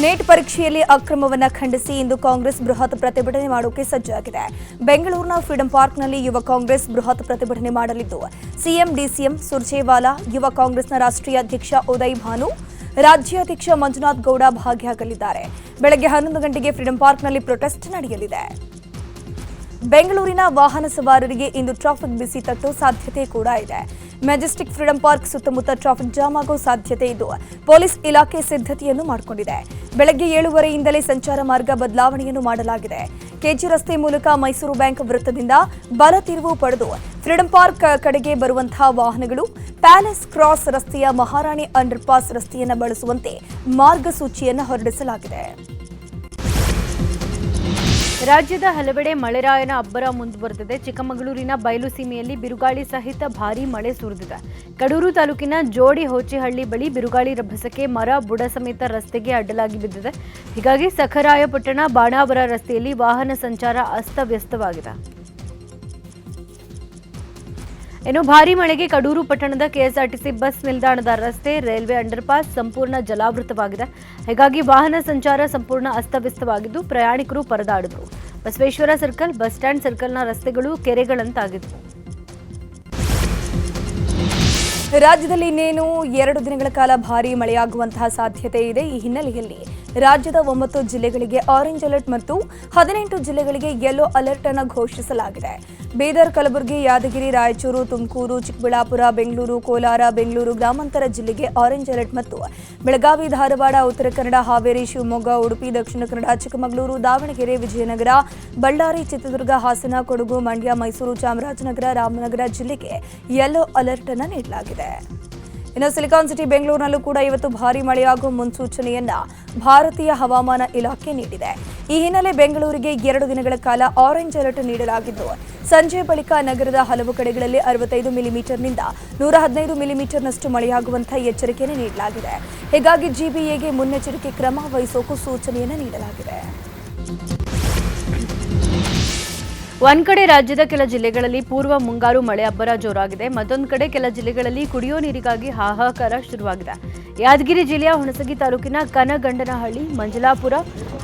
Neat ಪರೀಕ್ಷೆಯಲ್ಲಿ ಅಕ್ರಮವನ್ನು ಖಂಡಿಸಿ ಇಂದು ಕಾಂಗ್ರೆಸ್ ಬೃಹತ್ ಪ್ರತಿಭಟನೆ ಮಾಡೋಕೆ ಸಜ್ಜಾಗಿದೆ. ಬೆಂಗಳೂರಿನ ಫ್ರೀಡಂ ಪಾರ್ಕ್ನಲ್ಲಿ ಯುವ ಕಾಂಗ್ರೆಸ್ ಬೃಹತ್ ಪ್ರತಿಭಟನೆ ಮಾಡಲಿದ್ದು, ಸಿಎಂ ಡಿಸಿಎಂ ಸುರ್ಜೇವಾಲಾ, ಯುವ ಕಾಂಗ್ರೆಸ್ನ ರಾಷ್ಟ್ರೀಯ ಅಧ್ಯಕ್ಷ ಉದಯ್ ಭಾನು, ರಾಜ್ಯಾಧ್ಯಕ್ಷ ಮಂಜುನಾಥ್ ಗೌಡ ಭಾಗಿಯಾಗಲಿದ್ದಾರೆ. ಬೆಳಗ್ಗೆ 11 ಗಂಟೆಗೆ ಫ್ರೀಡಂ ಪಾರ್ಕ್ನಲ್ಲಿ ಪ್ರೊಟೆಸ್ಟ್ ನಡೆಯಲಿದೆ. ಬೆಂಗಳೂರಿನ ವಾಹನ ಸವಾರರಿಗೆ ಇಂದು ಟ್ರಾಫಿಕ್ ಬಿಸಿ ತಟ್ಟೋ ಸಾಧ್ಯತೆ ಕೂಡ ಇದೆ. ಮೆಜೆಸ್ಟಿಕ್ ಫ್ರೀಡಂ ಪಾರ್ಕ್ ಸುತ್ತಮುತ್ತ ಟ್ರಾಫಿಕ್ ಜಾಮ್ ಆಗೋ ಸಾಧ್ಯತೆ ಇದ್ದು, ಪೊಲೀಸ್ ಇಲಾಖೆ ಸಿದ್ಧತೆಯನ್ನು ಮಾಡಿಕೊಂಡಿದೆ. ಬೆಳಗ್ಗೆ 7:30ಯಿಂದಲೇ ಸಂಚಾರ ಮಾರ್ಗ ಬದಲಾವಣೆಯನ್ನು ಮಾಡಲಾಗಿದೆ. ಕೆಜಿ ರಸ್ತೆ ಮೂಲಕ ಮೈಸೂರು ಬ್ಯಾಂಕ್ ವೃತ್ತದಿಂದ ಬಲ ತಿರುವು ಪಡೆದು ಫ್ರೀಡಂ ಪಾರ್ಕ್ ಕಡೆಗೆ ಬರುವಂತಹ ವಾಹನಗಳು ಪ್ಯಾಲೇಸ್ ಕ್ರಾಸ್ ರಸ್ತೆಯ ಮಹಾರಾಣಿ ಅಂಡರ್ ಪಾಸ್ ರಸ್ತೆಯನ್ನು ಬಳಸುವಂತೆ ಮಾರ್ಗಸೂಚಿಯನ್ನು ಹೊರಡಿಸಲಾಗಿದೆ. ರಾಜ್ಯದ ಹಲವೆಡೆ ಮಳೆರಾಯನ ಅಬ್ಬರ ಮುಂದುವರೆದಿದೆ. ಚಿಕ್ಕಮಗಳೂರಿನ ಬಯಲು ಸೀಮೆಯಲ್ಲಿ ಬಿರುಗಾಳಿ ಸಹಿತ ಭಾರೀ ಮಳೆ ಸುರಿದಿದೆ. ಕಡೂರು ತಾಲೂಕಿನ ಜೋಡಿ ಹೋಚಿಹಳ್ಳಿ ಬಳಿ ಬಿರುಗಾಳಿ ರಭಸಕ್ಕೆ ಮರ ಬುಡ ಸಮೇತ ರಸ್ತೆಗೆ ಅಡ್ಡಲಾಗಿ ಬಿದ್ದಿದೆ. ಹೀಗಾಗಿ ಸಖರಾಯಪಟ್ಟಣ ಬಾಣಾವರ ರಸ್ತೆಯಲ್ಲಿ ವಾಹನ ಸಂಚಾರ ಅಸ್ತವ್ಯಸ್ತವಾಗಿದೆ. ಇನ್ನು ಭಾರೀ ಮಳೆಗೆ ಕಡೂರು ಪಟ್ಟಣದ ಕೆಎಸ್ಆರ್ಟಿಸಿ ಬಸ್ ನಿಲ್ದಾಣದ ರಸ್ತೆ, ರೈಲ್ವೆ ಅಂಡರ್ಪಾಸ್ ಸಂಪೂರ್ಣ ಜಲಾವೃತವಾಗಿದೆ. ಹೀಗಾಗಿ ವಾಹನ ಸಂಚಾರ ಸಂಪೂರ್ಣ ಅಸ್ತವ್ಯಸ್ತವಾಗಿದ್ದು, ಪ್ರಯಾಣಿಕರು ಪರದಾಡಿದರು. ಬಸವೇಶ್ವರ ಸರ್ಕಲ್, ಬಸ್ ಸ್ಟ್ಯಾಂಡ್ ಸರ್ಕಲ್ನ ರಸ್ತೆಗಳು ಕೆರೆಗಳಂತಾಗಿದ್ದವು. ರಾಜ್ಯದಲ್ಲಿ ಇನ್ನೇನು 2 ದಿನಗಳ ಕಾಲ ಭಾರೀ ಮಳೆಯಾಗುವಂತಹ ಸಾಧ್ಯತೆ ಇದೆ. ಈ ಹಿನ್ನೆಲೆಯಲ್ಲಿ ರಾಜ್ಯದ 9 ಜಿಲ್ಲೆಗಳಿಗೆ ಆರೆಂಜ್ ಅಲರ್ಟ್ ಮತ್ತು 18 ಜಿಲ್ಲೆಗಳಿಗೆ ಯೆಲ್ಲೋ ಅಲರ್ಟ್ ಅನ್ನು ಘೋಷಿಸಲಾಗಿದೆ. ಬೀದರ್, ಕಲಬುರಗಿ, ಯಾದಗಿರಿ, ರಾಯಚೂರು, ತುಮಕೂರು, ಚಿಕ್ಕಬಳ್ಳಾಪುರ, ಬೆಂಗಳೂರು, ಕೋಲಾರ, ಬೆಂಗಳೂರು ಗ್ರಾಮಾಂತರ ಜಿಲ್ಲೆಗೆ ಆರೆಂಜ್ ಅಲರ್ಟ್ ಮತ್ತು ಬೆಳಗಾವಿ, ಧಾರವಾಡ, ಉತ್ತರ ಕನ್ನಡ, ಹಾವೇರಿ, ಶಿವಮೊಗ್ಗ, ಉಡುಪಿ, ದಕ್ಷಿಣ ಕನ್ನಡ, ಚಿಕ್ಕಮಗಳೂರು, ದಾವಣಗೆರೆ, ವಿಜಯನಗರ, ಬಳ್ಳಾರಿ, ಚಿತ್ರದುರ್ಗ, ಹಾಸನ, ಕೊಡಗು, ಮಂಡ್ಯ, ಮೈಸೂರು, ಚಾಮರಾಜನಗರ, ರಾಮನಗರ ಜಿಲ್ಲೆಗೆ ಯೆಲ್ಲೋ ಅಲರ್ಟ್ ಅನ್ನು ನೀಡಲಾಗಿದೆ. ಇನ್ನು ಸಿಲಿಕಾನ್ ಸಿಟಿ ಬೆಂಗಳೂರಿನಲ್ಲೂ ಕೂಡ ಇವತ್ತು ಭಾರೀ ಮಳೆಯಾಗುವ ಮುನ್ಸೂಚನೆಯನ್ನ ಭಾರತೀಯ ಹವಾಮಾನ ಇಲಾಖೆ ನೀಡಿದೆ. ಈ ಹಿನ್ನೆಲೆ ಬೆಂಗಳೂರಿಗೆ 2 ದಿನಗಳ ಕಾಲ ಆರೆಂಜ್ ಅಲರ್ಟ್ ನೀಡಲಾಗಿದ್ದು, ಸಂಜೆ ಬಳಿಕ ನಗರದ ಹಲವು ಕಡೆಗಳಲ್ಲಿ 65 ಮಿಲಿಮೀಟರ್ನಿಂದ 115 ಮಿಲಿಮೀಟರ್ನಷ್ಟು ಮಳೆಯಾಗುವಂತಹ ಎಚ್ಚರಿಕೆಯನ್ನು ನೀಡಲಾಗಿದೆ. ಹೀಗಾಗಿ ಜಿಬಿಎಗೆ ಮುನ್ನೆಚ್ಚರಿಕೆ ಕ್ರಮ ವಹಿಸೋಕು ಸೂಚನೆಯನ್ನು ನೀಡಲಾಗಿದೆ. ಒಂದ್ ಕಡೆ ರಾಜ್ಯದ ಕೆಲ ಜಿಲ್ಲೆಗಳಲ್ಲಿ ಪೂರ್ವ ಮುಂಗಾರು ಮಳೆ ಅಬ್ಬರ ಜೋರಾಗಿದೆ. ಮತ್ತೊಂದು ಕಡೆ ಕೆಲ ಜಿಲ್ಲೆಗಳಲ್ಲಿ ಕುಡಿಯೋ ನೀರಿಗಾಗಿ ಹಾಹಾಕಾರ ಶುರುವಾಗಿದೆ. ಯಾದಗಿರಿ ಜಿಲ್ಲೆಯ ಹುಣಸಗಿ ತಾಲೂಕಿನ ಕನಗಂಡನಹಳ್ಳಿ, ಮಂಜಲಾಪುರ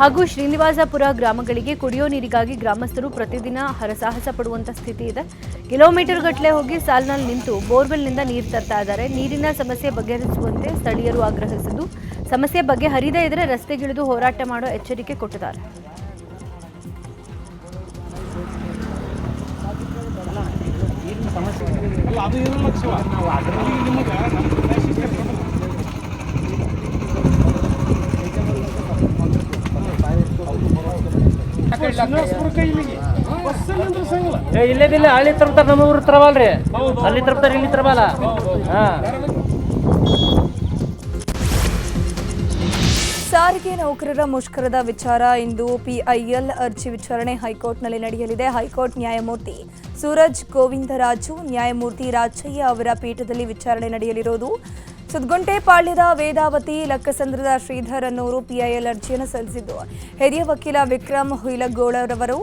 ಹಾಗೂ ಶ್ರೀನಿವಾಸಪುರ ಗ್ರಾಮಗಳಿಗೆ ಕುಡಿಯೋ ನೀರಿಗಾಗಿ ಗ್ರಾಮಸ್ಥರು ಪ್ರತಿದಿನ ಹರಸಾಹಸ ಪಡುವಂತ ಸ್ಥಿತಿ ಇದೆ. ಕಿಲೋಮೀಟರ್ ಗಟ್ಟಲೆ ಹೋಗಿ ಸಾಲಿನಲ್ಲಿ ನಿಂತು ಬೋರ್ವೆಲ್ನಿಂದ ನೀರು ತರ್ತಾ ಇದ್ದಾರೆ. ನೀರಿನ ಸಮಸ್ಯೆ ಬಗೆಹರಿಸುವಂತೆ ಸ್ಥಳೀಯರು ಆಗ್ರಹಿಸಿದ್ದು, ಸಮಸ್ಯೆ ಬಗೆಹರಿಯದೇ ಇದ್ರೆ ರಸ್ತೆಗಿಳಿದು ಹೋರಾಟ ಮಾಡೋ ಎಚ್ಚರಿಕೆ ಕೊಟ್ಟಿದ್ದಾರೆ. ಇಲ್ಲೇದಿಲ್ಲ ಹಳ್ಳಿ ತರ್ತಾರ, ನಮ್ಮ ಊರು ತರವಲ್ರಿ, ಅಲ್ಲಿ ತರ್ತಾರ, ಇಲ್ಲಿ ತರವಲ್ಲ. ಸಾರಿಗೆ ನೌಕರರ ಮುಷ್ಕರದ ವಿಚಾರ ಇಂದು ಪಿಐಎಲ್ ಅರ್ಜಿ ವಿಚಾರಣೆ ಹೈಕೋರ್ಟ್ನಲ್ಲಿ ನಡೆಯಲಿದೆ. ಹೈಕೋರ್ಟ್ ನ್ಯಾಯಮೂರ್ತಿ ಸೂರಜ್ ಗೋವಿಂದರಾಜು, ನ್ಯಾಯಮೂರ್ತಿ ರಾಜಯ್ಯ ಅವರ ಪೀಠದಲ್ಲಿ ವಿಚಾರಣೆ ನಡೆಯಲಿರೋದು. ಸುದ್ಗುಂಟೆಪಾಳ್ಯದ ವೇದಾವತಿ, ಲಕ್ಕಸಂದ್ರದ ಶ್ರೀಧರ್ ಅನ್ನೋರು ಪಿಐಎಲ್ ಅರ್ಜಿಯನ್ನು ಸಲ್ಲಿಸಿದ್ದು, ಹಿರಿಯ ವಕೀಲ ವಿಕ್ರಮ್ ಹುಯಿಲಗೋಳರವರು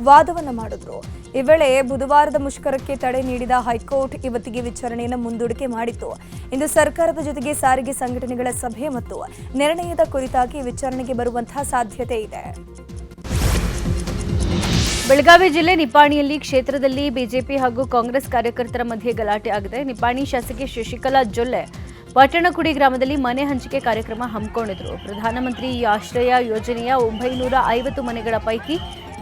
ವಾದವನ್ನು ಮಾಡಿದ್ರು. ಈ ವೇಳೆ ಬುಧವಾರದ ಮುಷ್ಕರಕ್ಕೆ ತಡೆ ನೀಡಿದ ಹೈಕೋರ್ಟ್ ಇವತ್ತಿಗೆ ವಿಚಾರಣೆಯನ್ನು ಮುಂದೂಡಿಕೆ ಮಾಡಿತ್ತು. ಇಂದು ಸರ್ಕಾರದ ಜೊತೆಗೆ ಸಾರಿಗೆ ಸಂಘಟನೆಗಳ ಸಭೆ ಮತ್ತು ನಿರ್ಣಯದ ಕುರಿತಾಗಿ ವಿಚಾರಣೆಗೆ ಬರುವಂತಹ ಸಾಧ್ಯತೆ ಇದೆ. ಬೆಳಗಾವಿ ಜಿಲ್ಲೆ ನಿಪ್ಪಾಣಿಯಲ್ಲಿ ಕ್ಷೇತ್ರದಲ್ಲಿ ಬಿಜೆಪಿ ಹಾಗೂ ಕಾಂಗ್ರೆಸ್ ಕಾರ್ಯಕರ್ತರ ಮಧ್ಯೆ ಗಲಾಟೆ ಆಗಿದೆ. ನಿಪ್ಪಾಣಿ ಶಾಸಕಿ ಶಶಿಕಲಾ ಜೊಲ್ಲೆ ಪಟ್ಟಣಕುಡಿ ಗ್ರಾಮದಲ್ಲಿ ಮನೆ ಹಂಚಿಕೆ ಕಾರ್ಯಕ್ರಮ ಹಮ್ಮಿಕೊಂಡಿದ್ರು. ಪ್ರಧಾನಮಂತ್ರಿ ಆಶ್ರಯ ಯೋಜನೆಯ 950 ಮನೆಗಳ ಪೈಕಿ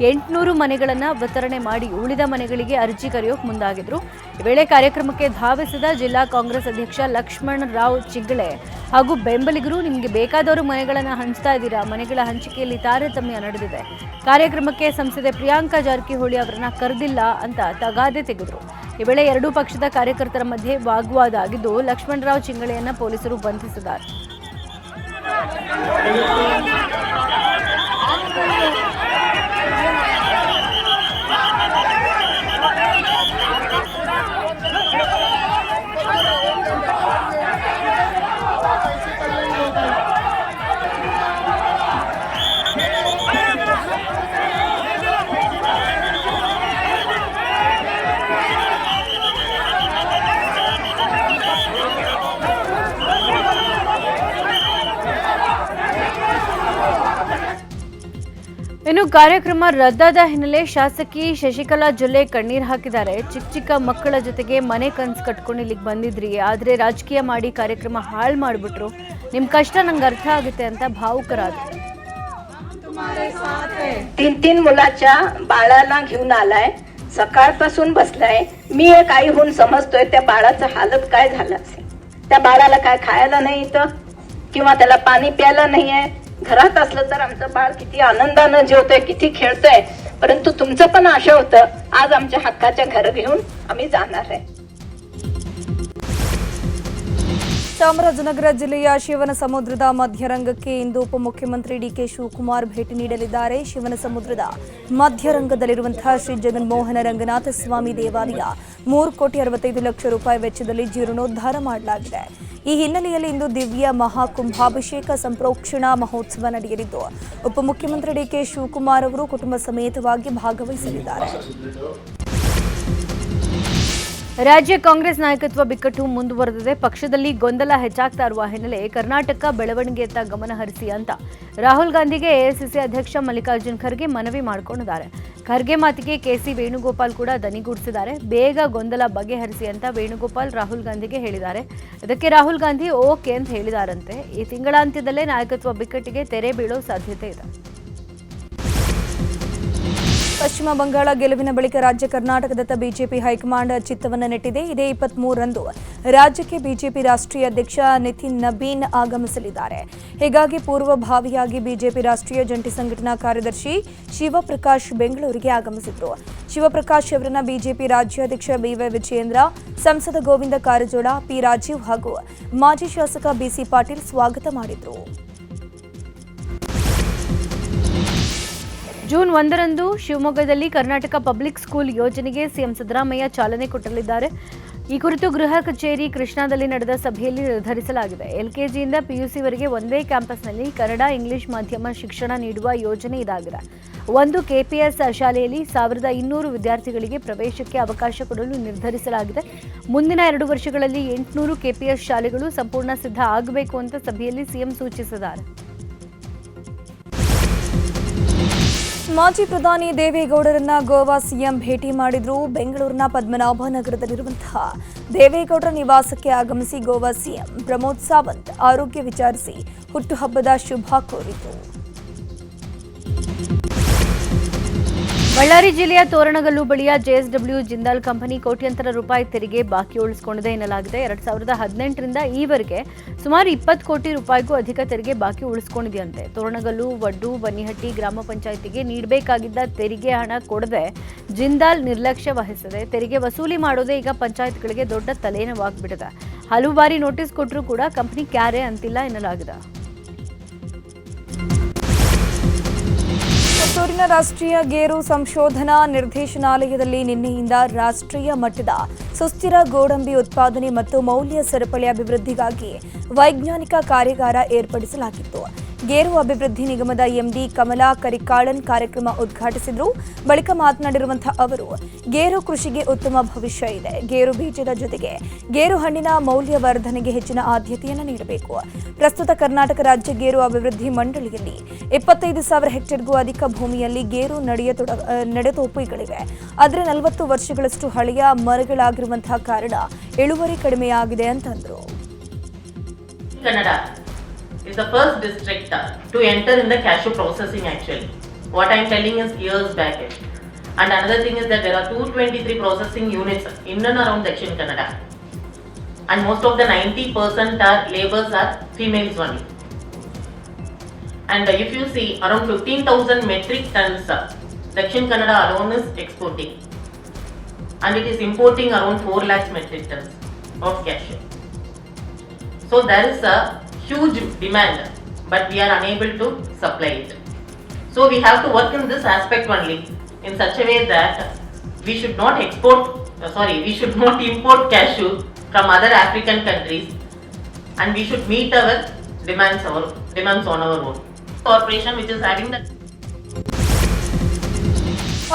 800 ಮನೆಗಳನ್ನು ವಿತರಣೆ ಮಾಡಿ ಉಳಿದ ಮನೆಗಳಿಗೆ ಅರ್ಜಿ ಕರೆಯೋಕೆ ಮುಂದಾಗಿದ್ರು. ಈ ವೇಳೆ ಕಾರ್ಯಕ್ರಮಕ್ಕೆ ಧಾವಿಸಿದ ಜಿಲ್ಲಾ ಕಾಂಗ್ರೆಸ್ ಅಧ್ಯಕ್ಷ ಲಕ್ಷ್ಮಣರಾವ್ ಚಿಂಗಳೆ ಹಾಗೂ ಬೆಂಬಲಿಗರು, ನಿಮಗೆ ಬೇಕಾದವರು ಮನೆಗಳನ್ನು ಹಂಚ್ತಾ ಇದ್ದೀರಾ, ಮನೆಗಳ ಹಂಚಿಕೆಯಲ್ಲಿ ತಾರತಮ್ಯ ನಡೆದಿದೆ, ಕಾರ್ಯಕ್ರಮಕ್ಕೆ ಸಂಸದೆ ಪ್ರಿಯಾಂಕಾ ಜಾರಕಿಹೊಳಿ ಅವರನ್ನ ಕರೆದಿಲ್ಲ ಅಂತ ತಗಾದೆ ತೆಗೆದರು. ಈ ವೇಳೆ ಎರಡೂ ಪಕ್ಷದ ಕಾರ್ಯಕರ್ತರ ಮಧ್ಯೆ ವಾಗ್ವಾದ ಆಗಿದ್ದು, ಲಕ್ಷ್ಮಣರಾವ್ ಚಿಂಗಳೆಯನ್ನ ಪೊಲೀಸರು ಬಂಧಿಸಿದ್ದಾರೆ. ಇನ್ನು ಕಾರ್ಯಕ್ರಮ ರದ್ದಾದ ಹಿನ್ನೆಲೆ ಶಾಸಕಿ ಶಶಿಕಲಾ ಜೊಲ್ಲೆ ಕಣ್ಣೀರು ಹಾಕಿದ್ದಾರೆ. ಚಿಕ್ಕ ಚಿಕ್ಕ ಮಕ್ಕಳ ಜೊತೆಗೆ ಮನೆ ಕನ್ಸು ಕಟ್ಕೊಂಡು ಇಲ್ಲಿಗೆ ಬಂದಿದ್ರಿ, ಆದರೆ ರಾಜಕೀಯ ಮಾಡಿ ಕಾರ್ಯಕ್ರಮ ಹಾಳು ಮಾಡಿಬಿಟ್ರು. ನಿಮ್ಮ ಕಷ್ಟ ನಂಗೆ ಅರ್ಥ ಆಗುತ್ತೆ ಅಂತ ಭಾವುಕರಾದ್ರು. 3 मुलाच्या बाळाला घेऊन आलाय, सकाळपासून बसलाय. मी एक आई होऊन समजतोय त्या बाळाचं हालत काय झालं असेल. त्या बाळाला काय खायला नाही इथं किंवा त्याला पाणी प्यायला नाहीये. घरात असलं तर आमचं बाळ किती आनंदानं जेवतंय, किती खेळतंय. परंतु तुमचं पण आशा होतं आज आमच्या हक्काच्या घर घेऊन आम्ही जाणार आहे. ಚಾಮರಾಜನಗರ ಜಿಲ್ಲೆಯ ಶಿವನಸಮುದ್ರದ ಮಧ್ಯರಂಗಕ್ಕೆ ಇಂದು ಉಪಮುಖ್ಯಮಂತ್ರಿ ಡಿಕೆ ಶಿವಕುಮಾರ್ ಭೇಟಿ ನೀಡಲಿದ್ದಾರೆ. ಶಿವನಸಮುದ್ರದ ಮಧ್ಯರಂಗದಲ್ಲಿರುವಂತಹ ಶ್ರೀ ಜಗನ್ಮೋಹನ ರಂಗನಾಥ ಸ್ವಾಮಿ ದೇವಾಲಯ 3,65,00,000 ರೂಪಾಯಿ ವೆಚ್ಚದಲ್ಲಿ ಜೀರ್ಣೋದ್ಧಾರ ಮಾಡಲಾಗಿದೆ. ಈ ಹಿನ್ನೆಲೆಯಲ್ಲಿ ಇಂದು ದಿವ್ಯ ಮಹಾಕುಂಭಾಭಿಷೇಕ ಸಂಪ್ರೋಕ್ಷಣಾ ಮಹೋತ್ಸವ ನಡೆಯಲಿದ್ದು ಉಪಮುಖ್ಯಮಂತ್ರಿ ಡಿಕೆ ಶಿವಕುಮಾರ್ ಅವರು ಕುಟುಂಬ ಸಮೇತವಾಗಿ ಭಾಗವಹಿಸಲಿದ್ದಾರೆ. ರಾಜ್ಯ ಕಾಂಗ್ರೆಸ್ ನಾಯಕತ್ವ ಬಿಕ್ಕಟ್ಟು ಮುಂದುವರೆದಿದೆ. ಪಕ್ಷದಲ್ಲಿ ಗೊಂದಲ ಹೆಚ್ಚಾಗ್ತಾ ಇರುವ ಹಿನ್ನೆಲೆ ಕರ್ನಾಟಕ ಬೆಳವಣಿಗೆಯತ್ತ ಗಮನ ಹರಿಸಿ ಅಂತ ರಾಹುಲ್ ಗಾಂಧಿಗೆ ಎಐಸಿಸಿ ಅಧ್ಯಕ್ಷ ಮಲ್ಲಿಕಾರ್ಜುನ್ ಖರ್ಗೆ ಮನವಿ ಮಾಡಿಕೊಂಡಿದ್ದಾರೆ. ಖರ್ಗೆ ಮಾತಿಗೆ ಕೆಸಿ ವೇಣುಗೋಪಾಲ್ ಕೂಡ ದನಿಗೂಡಿಸಿದ್ದಾರೆ. ಬೇಗ ಗೊಂದಲ ಬಗೆಹರಿಸಿ ಅಂತ ವೇಣುಗೋಪಾಲ್ ರಾಹುಲ್ ಗಾಂಧಿಗೆ ಹೇಳಿದ್ದಾರೆ. ಇದಕ್ಕೆ ರಾಹುಲ್ ಗಾಂಧಿ ಓಕೆ ಅಂತ ಹೇಳಿದಾರಂತೆ. ಈ ತಿಂಗಳಾಂತ್ಯದಲ್ಲೇ ನಾಯಕತ್ವ ಬಿಕ್ಕಟ್ಟಿಗೆ ತೆರೆ ಬೀಳೋ ಸಾಧ್ಯತೆ ಇದೆ. ಪಶ್ಚಿಮ ಬಂಗಾಳ ಗೆಲುವಿನ ಬಳಿಕ ರಾಜ್ಯ ಕರ್ನಾಟಕದತ್ತ ಬಿಜೆಪಿ ಹೈಕಮಾಂಡ್ ಚಿತ್ತವನ್ನು ನೆಟ್ಟಿದೆ. ಇದೇ 23ರಂದು ರಾಜ್ಯಕ್ಕೆ ಬಿಜೆಪಿ ರಾಷ್ಟ್ರೀಯ ಅಧ್ಯಕ್ಷ ನಿತಿನ್ ನಬೀನ್ ಆಗಮಿಸಲಿದ್ದಾರೆ. ಹೀಗಾಗಿ ಪೂರ್ವಭಾವಿಯಾಗಿ ಬಿಜೆಪಿ ರಾಷ್ಟ್ರೀಯ ಜಂಟಿ ಸಂಘಟನಾ ಕಾರ್ಯದರ್ಶಿ ಶಿವಪ್ರಕಾಶ್ ಬೆಂಗಳೂರಿಗೆ ಆಗಮಿಸಿದ್ರು. ಶಿವಪ್ರಕಾಶ್ ಅವರನ್ನ ಬಿಜೆಪಿ ರಾಜ್ಯಾಧ್ಯಕ್ಷ ಬಿವೈ ವಿಜಯೇಂದ್ರ, ಸಂಸದ ಗೋವಿಂದ ಕಾರಜೋಳ, ಪಿ ರಾಜೀವ್ ಹಾಗೂ ಮಾಜಿ ಶಾಸಕ ಬಿಸಿ ಪಾಟೀಲ್ ಸ್ವಾಗತ ಮಾಡಿದ್ರು. ಜೂನ್ 1ರಂದು ಶಿವಮೊಗ್ಗದಲ್ಲಿ ಕರ್ನಾಟಕ ಪಬ್ಲಿಕ್ ಸ್ಕೂಲ್ ಯೋಜನೆಗೆ ಸಿಎಂ ಸಿದ್ದರಾಮಯ್ಯ ಚಾಲನೆ ಕೊಟ್ಟಲಿದ್ದಾರೆ. ಈ ಕುರಿತು ಗೃಹ ಕಚೇರಿ ಕೃಷ್ಣಾದಲ್ಲಿ ನಡೆದ ಸಭೆಯಲ್ಲಿ ನಿರ್ಧರಿಸಲಾಗಿದೆ. ಎಲ್ಕೆಜಿಯಿಂದ ಪಿಯುಸಿವರೆಗೆ ಒಂದೇ ಕ್ಯಾಂಪಸ್ನಲ್ಲಿ ಕನ್ನಡ, ಇಂಗ್ಲಿಷ್ ಮಾಧ್ಯಮ ಶಿಕ್ಷಣ ನೀಡುವ ಯೋಜನೆ ಇದಾಗಿದೆ. ಒಂದು ಕೆಪಿಎಸ್ ಶಾಲೆಯಲ್ಲಿ 1200 ವಿದ್ಯಾರ್ಥಿಗಳಿಗೆ ಪ್ರವೇಶಕ್ಕೆ ಅವಕಾಶ ಕೊಡಲು ನಿರ್ಧರಿಸಲಾಗಿದೆ. ಮುಂದಿನ 2 ವರ್ಷಗಳಲ್ಲಿ 800 ಕೆಪಿಎಸ್ ಶಾಲೆಗಳು ಸಂಪೂರ್ಣ ಸಿದ್ಧ ಆಗಬೇಕು ಅಂತ ಸಭೆಯಲ್ಲಿ ಸಿಎಂ ಸೂಚಿಸಿದ್ದಾರೆ. ಮಾಜಿ ಪ್ರಧಾನಿ ದೇವೇಗೌಡರನ್ನ ಗೋವಾ ಸಿಎಂ ಭೇಟಿ ಮಾಡಿದ್ರು. ಬೆಂಗಳೂರಿನ ಪದ್ಮನಾಭನಗರದಲ್ಲಿರುವಂತಹ ದೇವೇಗೌಡರ ನಿವಾಸಕ್ಕೆ ಆಗಮಿಸಿ ಗೋವಾ ಸಿಎಂ ಪ್ರಮೋದ್ ಸಾವಂತ್ ಆರೋಗ್ಯ ವಿಚಾರಿಸಿ ಹುಟ್ಟುಹಬ್ಬದ ಶುಭ ಕೋರಿತು. ಬಳ್ಳಾರಿ ಜಿಲ್ಲೆಯ ತೋರಣಗಲ್ಲು ಬಳಿಯ ಜೆಎಸ್ಡಬ್ಲ್ಯೂ ಜಿಂದಾಲ್ ಕಂಪನಿ ಕೋಟ್ಯಂತರ ರೂಪಾಯಿ ತೆರಿಗೆ ಬಾಕಿ ಉಳಿಸಿಕೊಂಡಿದೆ ಎನ್ನಲಾಗಿದೆ. 2018ರಿಂದ ಈವರೆಗೆ ಸುಮಾರು 20 ಕೋಟಿ ರೂಪಾಯಿಗೂ ಅಧಿಕ ತೆರಿಗೆ ಬಾಕಿ ಉಳಿಸಿಕೊಂಡಿದೆಯಂತೆ. ತೋರಣಗಲ್ಲು, ವಡ್ಡು, ಬನ್ನಿಹಟ್ಟಿ ಗ್ರಾಮ ಪಂಚಾಯಿತಿಗೆ ನೀಡಬೇಕಾಗಿದ್ದ ತೆರಿಗೆ ಹಣ ಕೊಡದೆ ಜಿಂದಾಲ್ ನಿರ್ಲಕ್ಷ್ಯ ವಹಿಸಿದೆ. ತೆರಿಗೆ ವಸೂಲಿ ಮಾಡೋದೇ ಈಗ ಪಂಚಾಯತ್ಗಳಿಗೆ ದೊಡ್ಡ ತಲೆನೋವಾಗ್ಬಿಟ್ಟಿದೆ. ಹಲವು ಬಾರಿ ನೋಟಿಸ್ ಕೊಟ್ಟರೂ ಕೂಡ ಕಂಪನಿ ಕ್ಯಾರೆ ಅಂತಿಲ್ಲ ಎನ್ನಲಾಗಿದೆ. ಪುತ್ತೂರಿನ ರಾಷ್ಟ್ರೀಯ ಗೇರು ಸಂಶೋಧನಾ ನಿರ್ದೇಶನಾಲಯದಲ್ಲಿ ನಿನ್ನೆಯಿಂದ ರಾಷ್ಟ್ರೀಯ ಮಟ್ಟದ ಸುಸ್ಥಿರ ಗೋಡಂಬಿ ಉತ್ಪಾದನೆ ಮತ್ತು ಮೌಲ್ಯ ಸರಪಳಿ ಅಭಿವೃದ್ಧಿಗಾಗಿ ವೈಜ್ಞಾನಿಕ ಕಾರ್ಯಾಗಾರ ಏರ್ಪಡಿಸಲಾಗಿತ್ತು. ಗೇರು ಅಭಿವೃದ್ಧಿ ನಿಗಮದ ಎಂಡಿ ಕಮಲಾ ಕರಿಕಾಳನ್ ಕಾರ್ಯಕ್ರಮ ಉದ್ಘಾಟಿಸಿದರು. ಬಳಿಕ ಮಾತನಾಡಿರುವಂತಹ ಅವರು, ಗೇರು ಕೃಷಿಗೆ ಉತ್ತಮ ಭವಿಷ್ಯ ಇದೆ. ಗೇರು ಬೀಜದ ಜೊತೆಗೆ ಗೇರು ಹಣ್ಣಿನ ಮೌಲ್ಯವರ್ಧನೆಗೆ ಹೆಚ್ಚಿನ ಆದ್ಯತೆಯನ್ನು ನೀಡಬೇಕು. ಪ್ರಸ್ತುತ ಕರ್ನಾಟಕ ರಾಜ್ಯ ಗೇರು ಅಭಿವೃದ್ಧಿ ಮಂಡಳಿಯಲ್ಲಿ 25,000 ಹೆಕ್ಟೇರ್ಗೂ ಅಧಿಕ ಭೂಮಿಯಲ್ಲಿ ಗೇರು ನಡೆತೋಪುಗಳಿವೆ. ಆದರೆ 40 ವರ್ಷಗಳಷ್ಟು ಹಳೆಯ ಮರಗಳಾಗಿರುವಂತಹ ಕಾರಣ ಇಳುವರಿ ಕಡಿಮೆಯಾಗಿದೆ ಅಂತಂದ್ರು. is the first district to enter in the cashew processing actually. What I am telling is years back. And another thing is that there are 223 processing units in and around Dakshin Kannada. And most of the 90% laborers are females only. And if you see, around 15,000 metric tons Dakshin Kannada alone is exporting. And it is importing around 4 lakhs metric tons of cashew. So there is a huge demand, but we are unable to supply it. So we have to work in this aspect only in such a way that we should not import cashew from other African countries, and we should meet our demands on our own. Corporation which is having the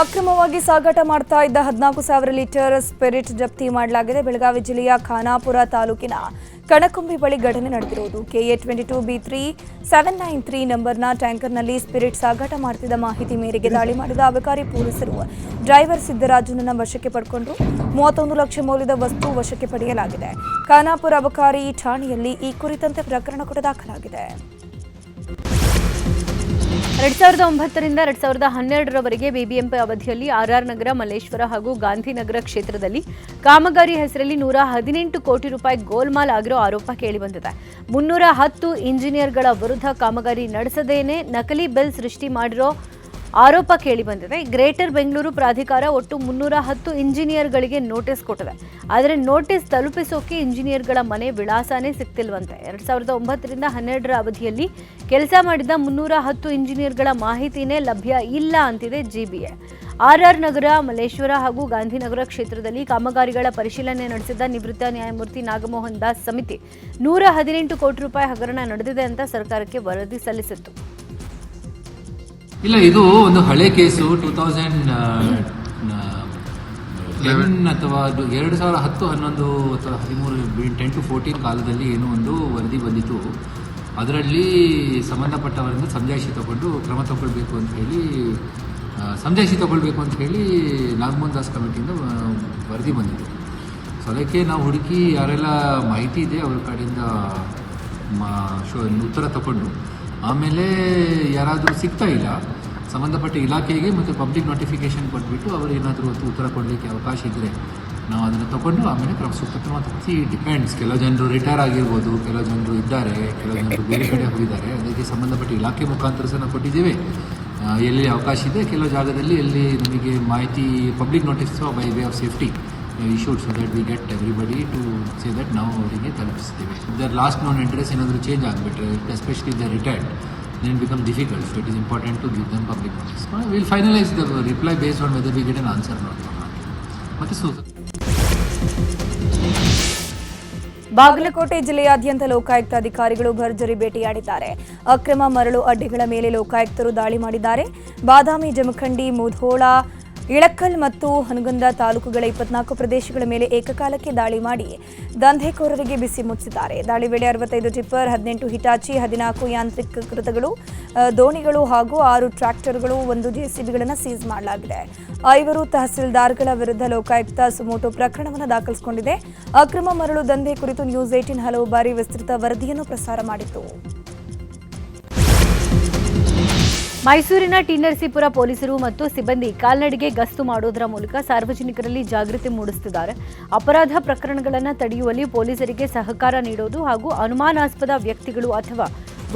ಅಕ್ರಮವಾಗಿ ಸಾಗಾಟ ಮಾಡ್ತಾ ಇದ್ದ 14,000 litre spirit ಜಪ್ತಿ ಮಾಡಲಾಗಿದೆ. ಬೆಳಗಾವಿ ಜಿಲ್ಲೆಯ ಖಾನಾಪುರ ತಾಲೂಕಿನ ಕಣಕುಂಬಿ ಬಳಿ ಘಟನೆ ನಡೆದಿರುವುದು. KA 22B3 793 ನಂಬರ್ನ ಟ್ಯಾಂಕರ್ನಲ್ಲಿ ಸ್ಪಿರಿಟ್ ಸಾಗಾಟ ಮಾಡುತ್ತಿದ್ದ ಮಾಹಿತಿ ಮೇರೆಗೆ ದಾಳಿ ಮಾಡಿದ ಅಬಕಾರಿ ಪೊಲೀಸರು ಡ್ರೈವರ್ ಸಿದ್ದರಾಜುನನ್ನ ವಶಕ್ಕೆ ಪಡೆದುಕೊಂಡು 31 ಲಕ್ಷ ಮೌಲ್ಯದ ವಸ್ತು ವಶಕ್ಕೆ ಪಡೆಯಲಾಗಿದೆ. ಖಾನಾಪುರ ಅಬಕಾರಿ ಠಾಣೆಯಲ್ಲಿ ಈ ಕುರಿತಂತೆ ಪ್ರಕರಣ ಕೂಡ ದಾಖಲಾಗಿದೆ. 2009ರಿಂದ 2012ರವರೆಗೆ ಬಿಬಿಎಂಪಿ ಅವಧಿಯಲ್ಲಿ ಆರ್ಆರ್ ನಗರ, ಮಲ್ಲೇಶ್ವರ ಹಾಗೂ ಗಾಂಧಿನಗರ ಕ್ಷೇತ್ರದಲ್ಲಿ ಕಾಮಗಾರಿ ಹೆಸರಲ್ಲಿ 118 ಕೋಟಿ ರೂಪಾಯಿ ಗೋಲ್ಮಾಲ್ ಆಗಿರೋ ಆರೋಪ ಕೇಳಿಬಂದಿದೆ. 310 ಇಂಜಿನಿಯರ್ಗಳ ವಿರುದ್ಧ ಕಾಮಗಾರಿ ನಡೆಸದೇನೆ ನಕಲಿ ಬಿಲ್ ಸೃಷ್ಟಿ ಮಾಡಿರೋ ಆರೋಪ ಕೇಳಿಬಂದಿದೆ. ಗ್ರೇಟರ್ ಬೆಂಗಳೂರು ಪ್ರಾಧಿಕಾರ ಒಟ್ಟು 310 ಇಂಜಿನಿಯರ್ಗಳಿಗೆ ನೋಟಿಸ್ ಕೊಟ್ಟಿದೆ. ಆದರೆ ನೋಟಿಸ್ ತಲುಪಿಸೋಕೆ ಇಂಜಿನಿಯರ್ಗಳ ಮನೆ ವಿಳಾಸನೇ ಸಿಗ್ತಿಲ್ವಂತೆ. 2009ರಿಂದ 12ರ ಅವಧಿಯಲ್ಲಿ ಕೆಲಸ ಮಾಡಿದ 310 ಇಂಜಿನಿಯರ್ಗಳ ಮಾಹಿತಿನೇ ಲಭ್ಯ ಇಲ್ಲ ಅಂತಿದೆ ಜಿಬಿಎ. ಆರ್ಆರ್ ನಗರ, ಮಲ್ಲೇಶ್ವರ ಹಾಗೂ ಗಾಂಧಿನಗರ ಕ್ಷೇತ್ರದಲ್ಲಿ ಕಾಮಗಾರಿಗಳ ಪರಿಶೀಲನೆ ನಡೆಸಿದ ನಿವೃತ್ತ ನ್ಯಾಯಮೂರ್ತಿ ನಾಗಮೋಹನ್ ದಾಸ್ ಸಮಿತಿ 118 ಕೋಟಿ ರೂಪಾಯಿ ಹಗರಣ ನಡೆದಿದೆ ಅಂತ ಸರ್ಕಾರಕ್ಕೆ ವರದಿ ಸಲ್ಲಿಸಿತ್ತು. ಇಲ್ಲ, ಇದು ಒಂದು ಹಳೆ ಕೇಸು. 2010 ಅಥವಾ 2010, 11 ಅಥವಾ 13, 10 to 14 ಕಾಲದಲ್ಲಿ ಏನೋ ಒಂದು ವರದಿ ಬಂದಿತ್ತು. ಅದರಲ್ಲಿ ಸಂಬಂಧಪಟ್ಟವರಿಂದ ಸಮಜಾಯಿಷಿ ತಗೊಂಡು ಕ್ರಮ ತಗೊಳ್ಬೇಕು ಅಂತ ಹೇಳಿ ನಾಗಮೋಹನ್ ದಾಸ್ ಕಮಿಟಿಯಿಂದ ವರದಿ ಬಂದಿತ್ತು. ಸೊ ಅದಕ್ಕೆ ನಾವು ಹುಡುಕಿ ಯಾರೆಲ್ಲ ಮಾಹಿತಿ ಇದೆ ಅವ್ರ ಕಡೆಯಿಂದ ಉತ್ತರ ತಗೊಂಡು, ಆಮೇಲೆ ಯಾರಾದರೂ ಸಿಗ್ತಾ ಇಲ್ಲ ಸಂಬಂಧಪಟ್ಟ ಇಲಾಖೆಗೆ ಮತ್ತು ಪಬ್ಲಿಕ್ ನೋಟಿಫಿಕೇಶನ್ ಕೊಟ್ಬಿಟ್ಟು ಅವರು ಏನಾದರೂ ಉತ್ತರ ಕೊಡಲಿಕ್ಕೆ ಅವಕಾಶ ಇದ್ದರೆ ನಾವು ಅದನ್ನು ತಗೊಂಡು ಆಮೇಲೆ ಸೂಕ್ತ ಕ್ರಮ ತಗೊಳ್ತೀವಿ. ಡಿಪೆಂಡ್ಸ್. ಕೆಲವು ಜನರು ರಿಟೈರ್ ಆಗಿರ್ಬೋದು, ಕೆಲವು ಜನರು ಇದ್ದಾರೆ, ಕೆಲವು ಜನರು ಬೇರೆ ಕಡೆ ಹೋಗಿದ್ದಾರೆ. ಅದಕ್ಕೆ ಸಂಬಂಧಪಟ್ಟ ಇಲಾಖೆ ಮುಖಾಂತರ ಸಹ ನಾವು ಕೊಟ್ಟಿದ್ದೇವೆ. ಎಲ್ಲಿ ಅವಕಾಶ ಇದೆ ಕೆಲವು ಜಾಗದಲ್ಲಿ ಎಲ್ಲಿ ನಮಗೆ ಮಾಹಿತಿ public notice by way of safety issued so that we get everybody to say that ನಾವು ಅವರಿಗೆ ತಲುಪಿಸ್ತೇವೆ. their last known address ಏನಾದರೂ ಚೇಂಜ್ ಆಗಿಬಿಟ್ರೆ, especially they retired, then it becomes difficult. So it is important to give them public notice. We'll finalize the reply based on whether we get an answer or not. ಮತ್ತೆ ಬಾಗಲಕೋಟೆ ಜಿಲ್ಲೆಯಾದ್ಯಂತ ಲೋಕಾಯುಕ್ತ ಅಧಿಕಾರಿಗಳು ಭರ್ಜರಿ ಭೇಟಿಯಾಡಿದ್ದಾರೆ. ಅಕ್ರಮ ಮರಳು ಅಡ್ಡೆಗಳ ಮೇಲೆ ಲೋಕಾಯುಕ್ತರು ದಾಳಿ ಮಾಡಿದ್ದಾರೆ. ಬಾದಾಮಿ, ಜಮಖಂಡಿ, ಮುಧೋಳ, ಇಳಕಲ್ ಮತ್ತು ಹನಗಂದ ತಾಲೂಕುಗಳ 24 ಪ್ರದೇಶಗಳ ಮೇಲೆ ಏಕಕಾಲಕ್ಕೆ ದಾಳಿ ಮಾಡಿ ದಂಧೆಕೋರರಿಗೆ ಬಿಸಿ ಮುಚ್ಚಿದ್ದಾರೆ. ದಾಳಿ ವೇಳೆ 65 ಟಿಪ್ಪರ್, 18 ಹಿಟಾಚಿ, 14 ಯಾಂತ್ರೀಕೃತಗಳು, ದೋಣಿಗಳು ಹಾಗೂ 6 ಟ್ರ್ಯಾಕ್ಟರ್ಗಳು, 1 ಜೆಸಿಬಿಗಳನ್ನು ಸೀಸ್ ಮಾಡಲಾಗಿದೆ. 5 ತಹಸೀಲ್ದಾರ್ಗಳ ವಿರುದ್ಧ ಲೋಕಾಯುಕ್ತ ಸುಮೋಟೋ ಪ್ರಕರಣವನ್ನು ದಾಖಲಿಸಿಕೊಂಡಿದೆ. ಅಕ್ರಮ ಮರಳು ದಂಧೆ ಕುರಿತು ನ್ಯೂಸ್ 18 ಹಲವು ಬಾರಿ ವಿಸ್ತೃತ ವರದಿಯನ್ನು ಪ್ರಸಾರ ಮಾಡಿತ್ತು. ಮೈಸೂರಿನ ಟಿ.ನರಸೀಪುರ ಪೊಲೀಸರು ಮತ್ತು ಸಿಬ್ಬಂದಿ ಕಾಲ್ನಡಿಗೆ ಗಸ್ತು ಮಾಡುವುದರ ಮೂಲಕ ಸಾರ್ವಜನಿಕರಲ್ಲಿ ಜಾಗೃತಿ ಮೂಡಿಸುತ್ತಿದ್ದಾರೆ. ಅಪರಾಧ ಪ್ರಕರಣಗಳನ್ನು ತಡೆಯುವಲ್ಲಿ ಪೊಲೀಸರಿಗೆ ಸಹಕಾರ ನೀಡುವುದು ಹಾಗೂ ಅನುಮಾನಾಸ್ಪದ ವ್ಯಕ್ತಿಗಳು ಅಥವಾ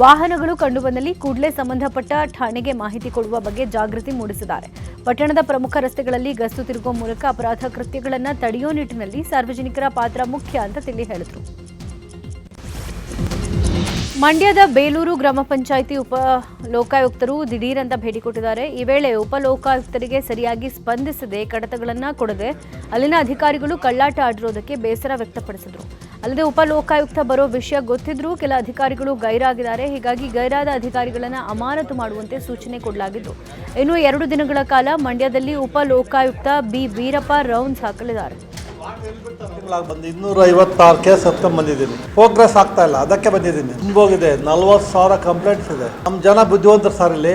ವಾಹನಗಳು ಕಂಡುಬಂದಲ್ಲಿ ಕೂಡಲೇ ಸಂಬಂಧಪಟ್ಟ ಠಾಣೆಗೆ ಮಾಹಿತಿ ಕೊಡುವ ಬಗ್ಗೆ ಜಾಗೃತಿ ಮೂಡಿಸಿದ್ದಾರೆ. ಪಟ್ಟಣದ ಪ್ರಮುಖ ರಸ್ತೆಗಳಲ್ಲಿ ಗಸ್ತು ತಿರುಗುವ ಮೂಲಕ ಅಪರಾಧ ಕೃತ್ಯಗಳನ್ನು ತಡೆಯುವ ನಿಟ್ಟಿನಲ್ಲಿ ಸಾರ್ವಜನಿಕರ ಪಾತ್ರ ಮುಖ್ಯ ಅಂತ ತಿಳಿ ಹೇಳಿದರು. ಮಂಡ್ಯದ ಬೇಲೂರು ಗ್ರಾಮ ಪಂಚಾಯಿತಿ ಉಪ ಲೋಕಾಯುಕ್ತರು ದಿಢೀರಂತ ಭೇಟಿ ಕೊಟ್ಟಿದ್ದಾರೆ. ಈ ವೇಳೆ ಉಪ ಲೋಕಾಯುಕ್ತರಿಗೆ ಸರಿಯಾಗಿ ಸ್ಪಂದಿಸದೆ, ಕಡತಗಳನ್ನು ಕೊಡದೆ ಅಲ್ಲಿನ ಅಧಿಕಾರಿಗಳು ಕಳ್ಳಾಟ ಆಡಿರೋದಕ್ಕೆ ಬೇಸರ ವ್ಯಕ್ತಪಡಿಸಿದರು. ಅಲ್ಲದೆ ಉಪ ಲೋಕಾಯುಕ್ತ ಬರೋ ವಿಷಯ ಗೊತ್ತಿದ್ರೂ ಕೆಲ ಅಧಿಕಾರಿಗಳು ಗೈರಾಗಿದ್ದಾರೆ. ಹೀಗಾಗಿ ಗೈರಾದ ಅಧಿಕಾರಿಗಳನ್ನು ಅಮಾನತು ಮಾಡುವಂತೆ ಸೂಚನೆ ಕೊಡಲಾಗಿದ್ದು, ಇನ್ನು 2 ದಿನಗಳ ಕಾಲ ಮಂಡ್ಯದಲ್ಲಿ ಉಪ ಲೋಕಾಯುಕ್ತ ಬಿ ವೀರಪ್ಪ ರೌಂಡ್ಸ್ ಹಾಕಲಿದ್ದಾರೆ. 256 ಕೇಸ್ ಹತ್ಕೊಂಡ್ ಬಂದಿದ್ದೀನಿ. ಪ್ರೋಗ್ರೆಸ್ ಆಗ್ತಾ ಇಲ್ಲ, ಅದಕ್ಕೆ ಬಂದಿದ್ದೀನಿ. ಹೋಗಿದೆ 40,000 ಕಂಪ್ಲೇಂಟ್ಸ್ ಇದೆ. ನಮ್ಮ ಜನ ಬುದ್ಧಿವಂತರು ಸರ್, ಇಲ್ಲಿ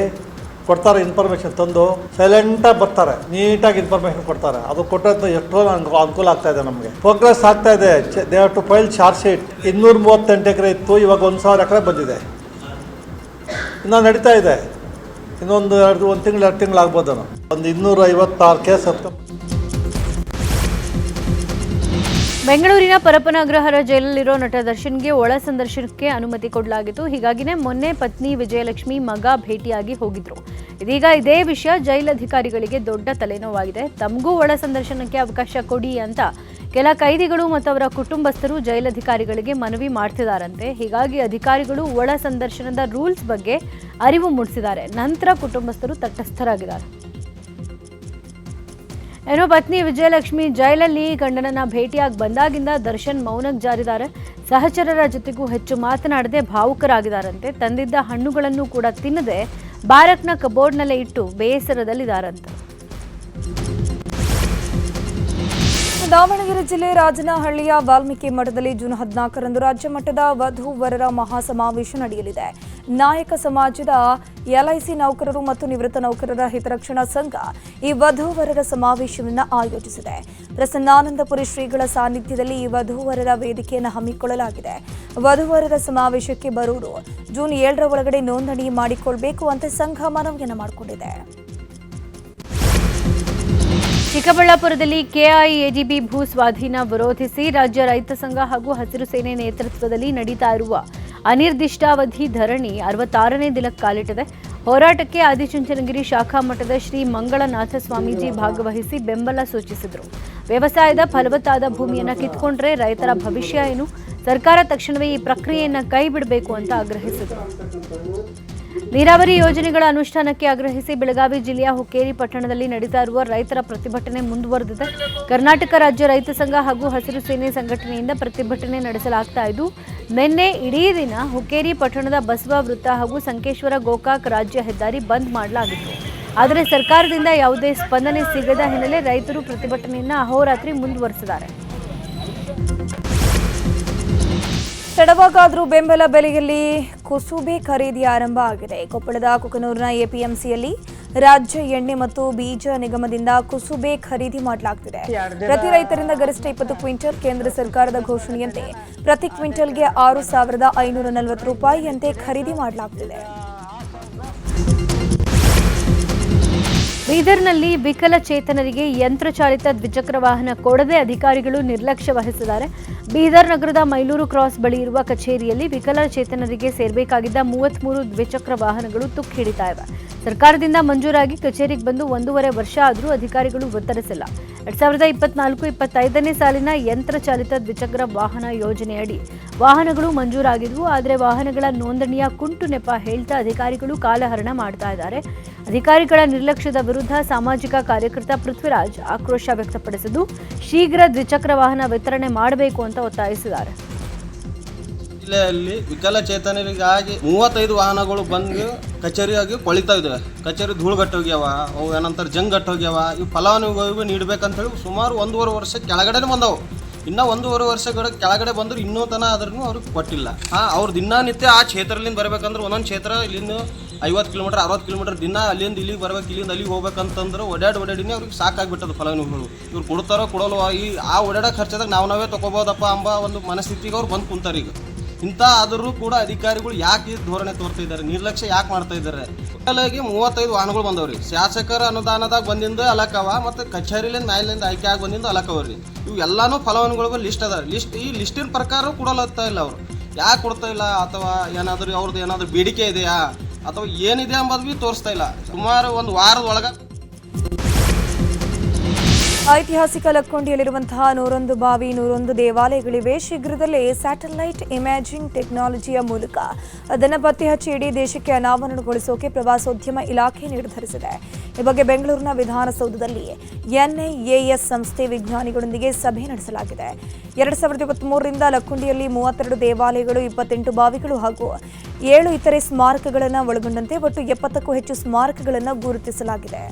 ಕೊಡ್ತಾರೆ ಇನ್ಫಾರ್ಮೇಶನ್ ತಂದು ಸೈಲೆಂಟಾಗಿ ಬರ್ತಾರೆ, ನೀಟಾಗಿ ಇನ್ಫಾರ್ಮೇಶನ್ ಕೊಡ್ತಾರೆ. ಅದು ಕೊಟ್ಟರೆ ಎಷ್ಟೋ ಅನುಕೂಲ ಆಗ್ತಾ ಇದೆ. ನಮಗೆ ಪ್ರೋಗ್ರೆಸ್ ಆಗ್ತಾ ಇದೆ. They have to file charge sheet. 238 acre ಇತ್ತು, ಇವಾಗ 1,000 ಎಕರೆ ಬಂದಿದೆ. ಇನ್ನೂ ನಡೀತಾ ಇದೆ. ಇನ್ನೊಂದು 1 ತಿಂಗಳು 2 ತಿಂಗಳು ಆಗ್ಬೋದು. 256 ಕೇಸ್ ಹತ್ಕೊಂಡು. ಬೆಂಗಳೂರಿನ ಪರಪ್ಪನ ಅಗ್ರಹಾರ ಜೈಲಲ್ಲಿರೋ ನಟ ದರ್ಶನ್ಗೆ ಒಳ ಸಂದರ್ಶನಕ್ಕೆ ಅನುಮತಿ ಕೊಡಲಾಗಿತ್ತು. ಹೀಗಾಗಿನೇ ಮೊನ್ನೆ ಪತ್ನಿ ವಿಜಯಲಕ್ಷ್ಮಿ ಮಗ ಭೇಟಿಯಾಗಿ ಹೋಗಿದ್ರು. ಇದೀಗ ಇದೇ ವಿಷಯ ಜೈಲಧಿಕಾರಿಗಳಿಗೆ ದೊಡ್ಡ ತಲೆನೋವಾಗಿದೆ. ತಮಗೂ ಒಳ ಸಂದರ್ಶನಕ್ಕೆ ಅವಕಾಶ ಕೊಡಿ ಅಂತ ಕೆಲ ಕೈದಿಗಳು ಮತ್ತು ಅವರ ಕುಟುಂಬಸ್ಥರು ಜೈಲಧಿಕಾರಿಗಳಿಗೆ ಮನವಿ ಮಾಡ್ತಿದ್ದಾರಂತೆ. ಹೀಗಾಗಿ ಅಧಿಕಾರಿಗಳು ಒಳ ಸಂದರ್ಶನದ ರೂಲ್ಸ್ ಬಗ್ಗೆ ಅರಿವು ಮೂಡಿಸಿದ್ದಾರೆ. ನಂತರ ಕುಟುಂಬಸ್ಥರು ತಟಸ್ಥರಾಗಿದ್ದಾರೆ. ಏನೋ ಪತ್ನಿ ವಿಜಯಲಕ್ಷ್ಮಿ ಜೈಲಲ್ಲಿ ಗಂಡನನ್ನ ಭೇಟಿಯಾಗಿ ಬಂದಾಗಿಂದ ದರ್ಶನ್ ಮೌನಕ್ಕೆ ಜಾರಿದ್ದಾರೆ. ಸಹಚರರ ಜೊತೆಗೂ ಹೆಚ್ಚು ಮಾತನಾಡದೆ ಭಾವುಕರಾಗಿದ್ದಾರಂತೆ. ತಂದಿದ್ದ ಹಣ್ಣುಗಳನ್ನು ಕೂಡ ತಿನ್ನದೆ ಬ್ಯಾರಕ್ನ ಕಬೋರ್ಡ್ನಲ್ಲೇ ಇಟ್ಟು ಬೇಸರದಲ್ಲಿದ್ದಾರಂತೆ. ದಾವಣಗೆರೆ ಜಿಲ್ಲೆ ರಾಜನಹಳ್ಳಿಯ ವಾಲ್ಮೀಕಿ ಮಠದಲ್ಲಿ ಜೂನ್ 14ರಂದು ರಾಜ್ಯ ಮಟ್ಟದ ವಧು-ವರರ ಮಹಾಸಮಾವೇಶ ನಡೆಯಲಿದೆ. ನಾಯಕ ಸಮಾಜದ ಎಲ್ಐಸಿ ನೌಕರರು ಮತ್ತು ನಿವೃತ್ತ ನೌಕರರ ಹಿತರಕ್ಷಣಾ ಸಂಘ ಈ ವಧು-ವರರ ಸಮಾವೇಶವನ್ನು ಆಯೋಜಿಸಿದೆ. ಪ್ರಸನ್ನಾನಂದಪುರಿ ಶ್ರೀಗಳ ಸಾನ್ನಿಧ್ಯದಲ್ಲಿ ಈ ವಧು-ವರರ ವೇದಿಕೆಯನ್ನು ಹಮ್ಮಿಕೊಳ್ಳಲಾಗಿದೆ. ವಧು-ವರರ ಸಮಾವೇಶಕ್ಕೆ ಬರುವುದು ಜೂನ್ 7ರ ಒಳಗಡೆ ನೋಂದಣಿ ಮಾಡಿಕೊಳ್ಳಬೇಕು ಅಂತ ಸಂಘ ಮನವಿಯನ್ನು ಮಾಡಿಕೊಂಡಿದೆ. ಚಿಕ್ಕಬಳ್ಳಾಪುರದಲ್ಲಿ ಕೆಐಎಡಿಬಿ ಭೂ ಸ್ವಾಧೀನ ವಿರೋಧಿಸಿ ರಾಜ್ಯ ರೈತ ಸಂಘ ಹಾಗೂ ಹಸಿರು ಸೇನೆ ನೇತೃತ್ವದಲ್ಲಿ ನಡೀತಾ ಇರುವ ಅನಿರ್ದಿಷ್ಟಾವಧಿ ಧರಣಿ 66ನೇ ದಿನಕ್ಕೆ ಕಾಲಿಟ್ಟಿದೆ. ಹೋರಾಟಕ್ಕೆ ಆದಿಚುಂಚನಗಿರಿ ಶಾಖಾ ಮಠದ ಶ್ರೀ ಮಂಗಳನಾಥ ಸ್ವಾಮೀಜಿ ಭಾಗವಹಿಸಿ ಬೆಂಬಲ ಸೂಚಿಸಿದರು. ವ್ಯವಸಾಯದ ಫಲವತ್ತಾದ ಭೂಮಿಯನ್ನು ಕಿತ್ಕೊಂಡ್ರೆ ರೈತರ ಭವಿಷ್ಯ ಏನು? ಸರ್ಕಾರ ತಕ್ಷಣವೇ ಈ ಪ್ರಕ್ರಿಯೆಯನ್ನು ಕೈ ಬಿಡಬೇಕು ಅಂತ ಆಗ್ರಹಿಸಿದರು. ನೀರಾವರಿ ಯೋಜನೆಗಳ ಅನುಷ್ಠಾನಕ್ಕೆ ಆಗ್ರಹಿಸಿ ಬೆಳಗಾವಿ ಜಿಲ್ಲೆಯ ಹುಕ್ಕೇರಿ ಪಟ್ಟಣದಲ್ಲಿ ನಡೀತಾ ಇರುವ ರೈತರ ಪ್ರತಿಭಟನೆ ಮುಂದುವರೆದಿದೆ. ಕರ್ನಾಟಕ ರಾಜ್ಯ ರೈತ ಸಂಘ ಹಾಗೂ ಹಸಿರು ಸೇನೆ ಸಂಘಟನೆಯಿಂದ ಪ್ರತಿಭಟನೆ ನಡೆಸಲಾಗ್ತಾ ಇದ್ದು, ನಿನ್ನೆ ಇಡೀ ದಿನ ಹುಕ್ಕೇರಿ ಪಟ್ಟಣದ ಬಸವ ವೃತ್ತ ಹಾಗೂ ಸಂಕೇಶ್ವರ ಗೋಕಾಕ್ ರಾಜ್ಯ ಹೆದ್ದಾರಿ ಬಂದ್ ಮಾಡಲಾಗಿತ್ತು. ಆದರೆ ಸರ್ಕಾರದಿಂದ ಯಾವುದೇ ಸ್ಪಂದನೆ ಸಿಗದ ಹಿನ್ನೆಲೆ ರೈತರು ಪ್ರತಿಭಟನೆಯನ್ನು ಅಹೋರಾತ್ರಿ ಮುಂದುವರೆಸಿದ್ದಾರೆ. ತಡವಾಗಾದರೂ ಬೆಂಬಲ ಬೆಲೆಯಲ್ಲಿ ಕುಸುಬೆ ಖರೀದಿ ಆರಂಭ ಆಗಿದೆ. ಕೊಪ್ಪಳದ ಕುಕನೂರಿನ ಎಪಿಎಂಸಿಯಲ್ಲಿ ರಾಜ್ಯ ಎಣ್ಣೆ ಮತ್ತು ಬೀಜ ನಿಗಮದಿಂದ ಕುಸುಬೆ ಖರೀದಿ ಮಾಡಲಾಗುತ್ತಿದೆ. ಪ್ರತಿ ರೈತರಿಂದ ಗರಿಷ್ಠ 20 ಕ್ವಿಂಟಲ್. ಕೇಂದ್ರ ಸರ್ಕಾರದ ಘೋಷಣೆಯಂತೆ ಪ್ರತಿ ಕ್ವಿಂಟಲ್ಗೆ 6,540 ರೂಪಾಯಿಯಂತೆ ಖರೀದಿ ಮಾಡಲಾಗುತ್ತಿದೆ. ಬೀದರ್ನಲ್ಲಿ ವಿಕಲಚೇತನರಿಗೆ ಯಂತ್ರಚಾಲಿತ ದ್ವಿಚಕ್ರ ವಾಹನ ಕೊಡದೆ ಅಧಿಕಾರಿಗಳು ನಿರ್ಲಕ್ಷ್ಯ ವಹಿಸಿದ್ದಾರೆ. ಬೀದರ್ ನಗರದ ಮೈಲೂರು ಕ್ರಾಸ್ ಬಳಿ ಇರುವ ಕಚೇರಿಯಲ್ಲಿ ವಿಕಲಚೇತನರಿಗೆ ಸೇರಬೇಕಾಗಿದ್ದ 33 ದ್ವಿಚಕ್ರ ವಾಹನಗಳು ತುಕ್ಕು ಹಿಡಿತಾ ಇವೆ. ಸರ್ಕಾರದಿಂದ ಮಂಜೂರಾಗಿ ಕಚೇರಿಗೆ ಬಂದು 1.5 ವರ್ಷ ಆದರೂ ಅಧಿಕಾರಿಗಳು ಉತ್ತರಿಸಿಲ್ಲ. 2024-25ನೇ ಸಾಲಿನ ಯಂತ್ರಚಾಲಿತ ದ್ವಿಚಕ್ರ ವಾಹನ ಯೋಜನೆಯಡಿ ವಾಹನಗಳು ಮಂಜೂರಾಗಿದ್ವು. ಆದರೆ ವಾಹನಗಳ ನೋಂದಣಿಯ ಕುಂಟು ನೆಪ ಹೇಳ್ತಾ ಅಧಿಕಾರಿಗಳು ಕಾಲಹರಣ ಮಾಡ್ತಾ ಇದ್ದಾರೆ. ಅಧಿಕಾರಿಗಳ ನಿರ್ಲಕ್ಷ್ಯದ ವಿರುದ್ಧ ಸಾಮಾಜಿಕ ಕಾರ್ಯಕರ್ತ ಪೃಥ್ವಿರಾಜ್ ಆಕ್ರೋಶ ವ್ಯಕ್ತಪಡಿಸಿದ್ದು, ಶೀಘ್ರ ದ್ವಿಚಕ್ರ ವಾಹನ ವಿತರಣೆ ಮಾಡಬೇಕು ಅಂತ ಒತ್ತಾಯಿಸಿದ್ದಾರೆ. ಜಿಲ್ಲೆಯಲ್ಲಿ ವಿಕಲಚೇತನರಿಗಾಗಿ 35 ವಾಹನಗಳು ಬಂದು ಕಚೇರಿಯಾಗಿ ಕೊಳಿತಾ ಇದ್ದಾವೆ. ಕಚೇರಿ ಧೂಳುಗಟ್ಟು ಹೋಗ್ಯಾವ, ಅವು ಏನಂತಾರೆ ಜಂಗಟ್ಟು ಹೋಗ್ಯಾವ. ಇವು ಫಲಾನುಭವಿಗಳು ನೀಡಬೇಕಂತೇಳಿ ಸುಮಾರು 1.5 ವರ್ಷ ಕೆಳಗಡೆ ಬಂದವು. ಇನ್ನೂ 1.5 ವರ್ಷಗಳ ಕೆಳಗಡೆ ಬಂದ್ರು ಇನ್ನೂ ತನ ಆದ್ರೂ ಅವ್ರಿಗೆ ಕೊಟ್ಟಿಲ್ಲ. ಅವ್ರು ದಿನನಿತ್ಯ ಆ ಕ್ಷೇತ್ರದಿಂದ ಬರ್ಬೇಕಂದ್ರೆ ಒಂದೊಂದು ಕ್ಷೇತ್ರ ಇಲ್ಲಿಂದ 50 ಕಿಲೋಮೀಟರ್ 60 ಕಿಲೋಮೀಟರ್ ದಿನ ಅಲ್ಲಿಂದ ಇಲ್ಲಿಗೆ ಬರ್ಬೇಕು, ಇಲ್ಲಿಂದ ಅಲ್ಲಿಗೆ ಹೋಗ್ಬೇಕಂತಂದ್ರೆ ಓಡಾಡಿನೇ ಅವ್ರಿಗೆ ಸಾಕಾಗ್ಬಿಟ್ಟದು ಫಲಾನುಭವಿಗಳು. ಇವ್ರು ಕೊಡ್ತಾರೋ ಕೊಡಲ್ವ, ಈ ಓಡಾಡೋ ಖರ್ಚದಾಗ ನಾವೇ ತೊಗೋಬೋದಪ್ಪ ಎಂಬ ಒಂದು ಮನಸ್ಥಿತಿಗೆ ಅವ್ರು ಬಂದು ಕುಂತಾರೆ. ಈಗ ಇಂಥ ಆದರೂ ಕೂಡ ಅಧಿಕಾರಿಗಳು ಯಾಕೆ ಈ ಧೋರಣೆ ತೋರ್ತಾ ಇದ್ದಾರೆ, ನಿರ್ಲಕ್ಷ್ಯ ಯಾಕೆ ಮಾಡ್ತಾ ಇದ್ದಾರೆ? ಟೋಟಲಾಗಿ 35 ವಾಹನಗಳು ಬಂದವ್ರಿ. ಶಾಸಕರ ಅನುದಾನದಾಗ ಬಂದಿಂದ ಅಲಕವ ಮತ್ತು ಕಚೇರಿಲಿಂದ ಮ್ಯಾಲಿಂದ ಆಯ್ಕೆ ಆಗಿ ಬಂದಿಂದ ಅಲಕವ್ರಿ. ಇವು ಎಲ್ಲಾನು ಫಲಾನುಭವಿಗಳು ಲಿಸ್ಟ್ ಅದ. ಈ ಲಿಸ್ಟಿನ ಪ್ರಕಾರ ಕೊಡಲತ್ತಾ ಇಲ್ಲ ಅವರು. ಯಾಕೆ ಕೊಡ್ತಾ ಇಲ್ಲ, ಅಥವಾ ಏನಾದರೂ ಅವ್ರದ್ದು ಏನಾದರೂ ಬೇಡಿಕೆ ಇದೆಯಾ ಅಥವಾ ಏನಿದೆ ಎಂಬುದು ಭೀ ತೋರಿಸ್ತಾ ಇಲ್ಲ. ಸುಮಾರು ಒಂದು ವಾರದ ಒಳಗೆ ಐತಿಹಾಸಿಕ ಲಕ್ಕೊಂಡಿಯಲ್ಲಿರುವಂತಹ 101 ಬಾವಿ 101 ದೇವಾಲಯಗಳಿವೆ. ಶೀಘ್ರದಲ್ಲೇ ಸ್ಯಾಟಲೈಟ್ ಇಮೇಜಿಂಗ್ ಟೆಕ್ನಾಲಜಿಯ ಮೂಲಕ ಅದನ್ನು ಪತ್ತೆ ಹಚ್ಚಿ ಇಡೀ ದೇಶಕ್ಕೆ ಅನಾವರಣಗೊಳಿಸೋಕೆ ಪ್ರವಾಸೋದ್ಯಮ ಇಲಾಖೆ ನಿರ್ಧರಿಸಿದೆ. ಈ ಬಗ್ಗೆ ಬೆಂಗಳೂರಿನ ವಿಧಾನಸೌಧದಲ್ಲಿ ಎನ್ಐಎಎಸ್ ಸಂಸ್ಥೆ ವಿಜ್ಞಾನಿಗಳೊಂದಿಗೆ ಸಭೆ ನಡೆಸಲಾಗಿದೆ. 2023ರಿಂದ ಲಕ್ಕುಂಡಿಯಲ್ಲಿ 32 ದೇವಾಲಯಗಳು, 28 ಬಾವಿಗಳು ಹಾಗೂ 7 ಇತರೆ ಸ್ಮಾರಕಗಳನ್ನು ಒಳಗೊಂಡಂತೆ ಒಟ್ಟು 70ಕ್ಕೂ ಹೆಚ್ಚು ಸ್ಮಾರಕಗಳನ್ನು ಗುರುತಿಸಲಾಗಿದೆ.